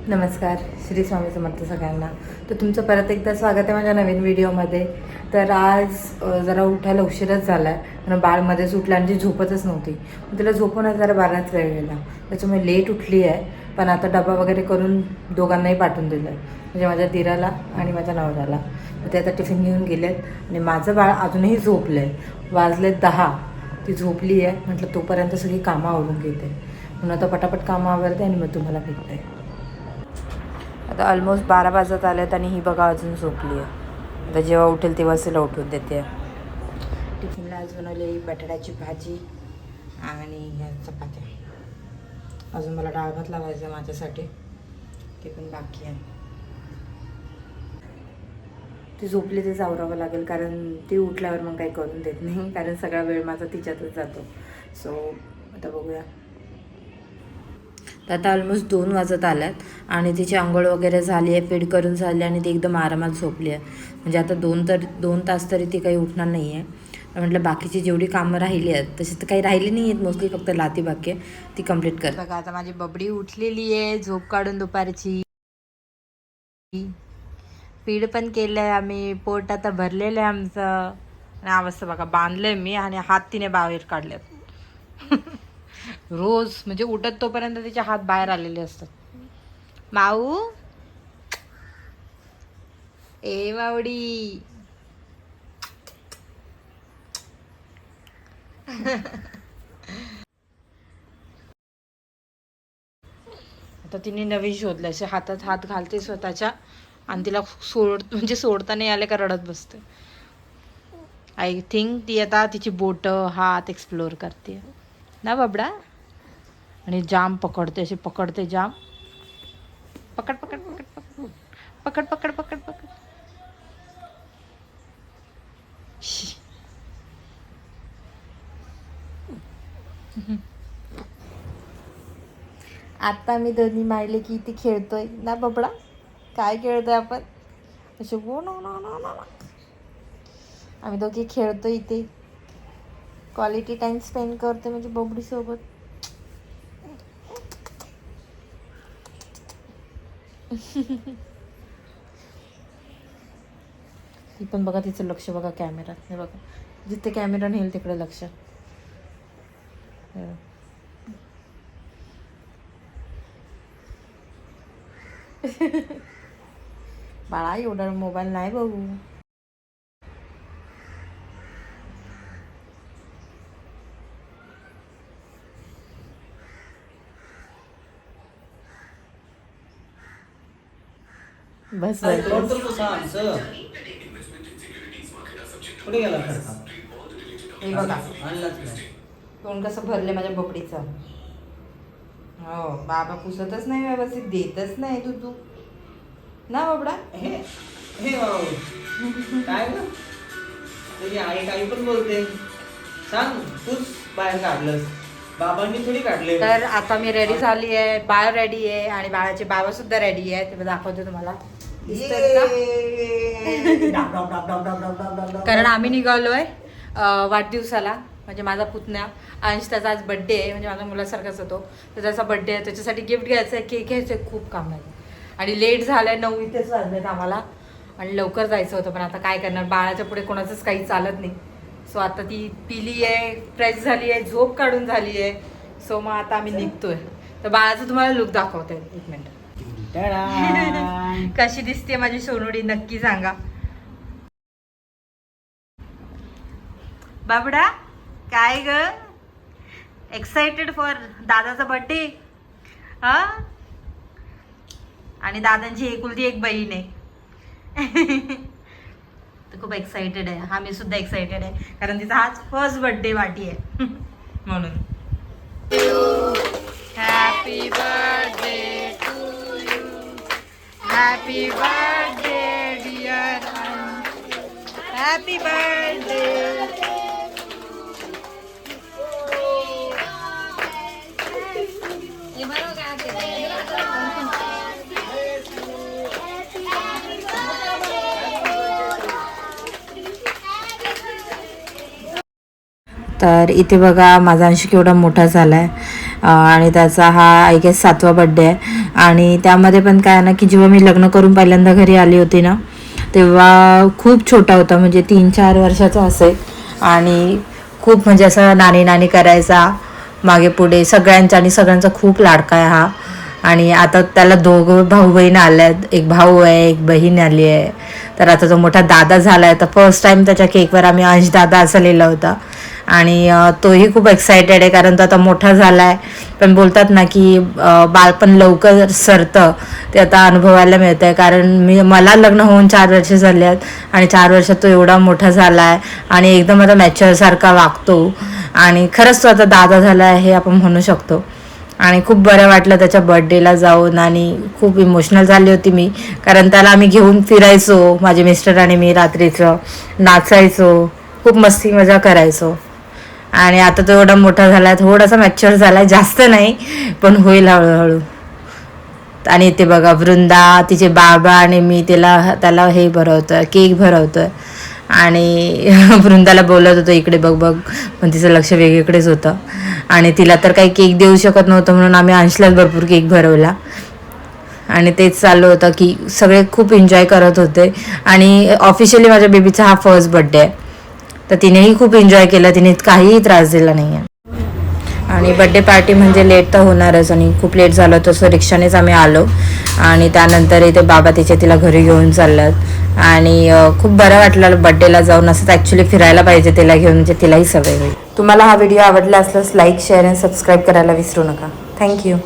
नमस्कार, श्री स्वामी समर्थ सगळ्यांना. तर तुमचं परत एकदा स्वागत आहे माझ्या नवीन व्हिडिओमध्ये. तर आज जरा उठायला उशीरच झाला आहे, कारण बाळमध्येच उठला आणि ती झोपतच नव्हती. मग तिला झोपूनच जरा बराच वेळ गेला, त्याच्यामुळे लेट उठली आहे. पण आता डबा वगैरे करून दोघांनाही पाठवून दिलं आहे, म्हणजे माझ्या दिराला आणि माझ्या नवऱ्याला. तर ते आता टिफिन घेऊन गेलेत आणि माझं बाळ अजूनही झोपलं आहे. वाजले 10, ती झोपली आहे. म्हटलं तोपर्यंत सगळी कामं आवरून घेते, म्हणून आता पटापट कामं आवरते आणि मग तुम्हाला भेटते. आता ऑलमोस्ट 12 वाजत आलेत आणि ही बघा अजून झोपली आहे. आता जेव्हा उठेल तेव्हाच तिला उठवून देते. टिफिनला आज बनवलेली बटाट्याची भाजी आणि ह्या चपात्या. अजून मला डाळ भात लावायचं आहे माझ्यासाठी, ते पण बाकी आहे. ती झोपली तेच आवरावं लागेल, कारण ती उठल्यावर मग काही करून देत नाही, कारण सगळा वेळ माझा तिच्यातच जातो. सो आता बघूया. तर आता ऑलमोस्ट 2 वाजत आल्यात आणि तिची आंघोळ वगैरे झाली आहे, फीड करून झाली आणि ती एकदम आरामात झोपली आहे. म्हणजे आता 2 तास तरी ती काही उठणार नाही आहे. म्हटलं बाकीची जेवढी कामं राहिली आहेत तशी तर काही राहिली नाही आहेत, मोस्टली फक्त लाती बाकी आहे, ती कंप्लीट कर. बघा आता माझी बबडी उठलेली आहे झोप काढून दुपारची. फीड पण केलं आहे आम्ही, पोट आता भरलेलं आहे आमचं. आणि अवस्था बघा, बांधलं आहे मी आणि हात तिने बाहेर काढलेत. रोज म्हणजे उठत तोपर्यंत तिचे हात बाहेर आलेले असतात. माऊ ए मावडी. आता तिने नवीन शोधलं, असे हातात हात घालते स्वतःच्या आणि तिला म्हणजे सोडता नाही आले का रडत बसते. आय थिंक ती आता तिची बोटं हात एक्सप्लोअर करते ना बाबडा. आणि जाम पकडते, असे पकडते जाम. पकड पकड पकड पकड पकड पकड पकड पकड. आता मी दोन्ही मारले की ती खेळतोय ना बाबडा. काय खेळतोय आपण असे आम्ही दोघी खेळतोय इथे, क्वालिटी टाइम स्पेंड करतोय म्हणजे बबडी सोबत. ती पण बघा, तिचं लक्ष बघा कॅमेरात. हे बघा, जिथे कॅमेरा नेईल तिकडे लक्ष. बाळा एवढा मोबाईल नाही बघू. बस हे बघा तोंड कसं भरले माझ्या बबडीचं. हो, बाबा पुसतच नाही व्यवस्थित, देतच नाही तू ना बाबडा. काय ग तुझी आई काही पण बोलते, सांग तूच बाहेर काढलंस, बाबांनी थोडी काढले. तर आता मी रेडी झाली आहे, बाळ रेडी आहे आणि बाळाचे बाबा सुद्धा रेडी आहे. ते दाखवते तुम्हाला. कारण आम्ही निघालोय वाढदिवसाला. म्हणजे माझा पुतण्या अंश, त्याचा आज बड्डे आहे, म्हणजे माझ्या मुलासारखाच होतो. तर त्याचा बड्डे आहे, त्याच्यासाठी गिफ्ट घ्यायचं आहे, केक घ्यायचं आहे, खूप काम आहे. आणि लेट झालं आहे, 9 इथेच वाजलेत आम्हाला आणि लवकर जायचं होतं. पण आता काय करणार, बाळाच्या पुढे कोणाचंच काही चालत नाही. सो आता ती पिली आहे, फ्रेश झाली आहे, झोप काढून झाली आहे. सो मग आता आम्ही निघतोय. तर बाळाचं तुम्हाला लुक दाखवते, 1 मिनिट. कशी दिसते माझी सोनुडी नक्की सांगा. बाबडा काय ग, एक्साइटेड फॉर दादाचा बर्थडे? हा, आणि दादांची एकुलती एक बहीण आहे. तर खूप एक्साइटेड आहे. हा, मी सुद्धा एक्साइटेड आहे, कारण तिचा हाच फर्स्ट बर्थडे पार्टी आहे. म्हणून happy birthday to you, happy birthday dear, happy birthday. तर इथे बघा माझा अंश केवढा मोठा झाला आहे आणि त्याचा हा आय गेस 7वा बड्डे आहे. आणि त्यामध्ये पण काय आहे ना की जेव्हा मी लग्न करून पहिल्यांदा घरी आली होती ना तेव्हा खूप छोटा होता, म्हणजे 3-4 वर्षाचा असेल. आणि खूप म्हणजे असं नाणी नाणी करायचा मागे पुढे सगळ्यांचा, आणि सगळ्यांचा खूप लाडका आहे हा. आणि आता त्याला 2 भाऊ बहीण आल्या आहेत, एक भाऊ आहे एक बहीण आली आहे. तर आता तो मोठा दादा झाला आहे. तर फर्स्ट टाईम त्याच्या केकवर आम्ही अंश दादा असं लिहिलं होतं. आणि तोही खूप एक्सायटेड आहे कारण तो आता मोठा झाला आहे. पण बोलतात ना की बाळपण लवकर सरतं, ते आता अनुभवायला मिळतं आहे. कारण मला लग्न होऊन 4 वर्ष झाले आहेत आणि 4 वर्षात तो एवढा मोठा झाला आहे आणि एकदम आता मॅच्युअरसारखा वागतो. आणि खरंच तो आता दादा झाला आहे हे आपण म्हणू शकतो. आणि खूप बरं वाटलं त्याच्या बर्थडेला जाऊन, आणि खूप इमोशनल झाली होती मी, कारण त्याला आम्ही घेऊन फिरायचो, माझे मिस्टर आणि मी रात्रीचं नाचायचो, खूप मस्ती मजा करायचो. आणि आता तो एवढा मोठा झाला आहे, थोडासा मॅच्युअर झाला आहे, जास्त नाही पण होईल हळूहळू. आणि इथे बघा वृंदा, तिचे बाबा आणि मी त्याला हे भरवतोय, केक भरवतोय. आणि वृंदाला बोलत होतो इकडे बघ बघ, पण तिचं लक्ष वेगळीकडेच होतं. आणि तिला तर काही केक देऊ शकत नव्हतं म्हणून आम्ही अंशलाच भरपूर केक भरवला. आणि तेच चालू होतं की सगळे खूप एन्जॉय करत होते. आणि ऑफिशियली माझ्या बेबीचा हा फर्स्ट बड्डे आहे, तर तिनेही खूप एन्जॉय केलं, तिने काहीही त्रास दिला नाही आहे. आणि बड्डे पार्टी म्हणजे लेट तर होणारच, आणि खूप लेट झालं तसं रिक्षानेच आम्ही आलो. आणि त्यानंतर इथे बाबा तिला घरी घेऊन चालल्यात. आणि खूप बरं वाटलं बड्डेला जाऊन. असंच ॲक्च्युली फिरायला पाहिजे तिला घेऊन, म्हणजे तिलाही सवय होईल. तुम्हाला हा व्हिडिओ आवडला असल्यास लाईक, शेअर आणि सबस्क्राईब करायला विसरू नका. थँक्यू.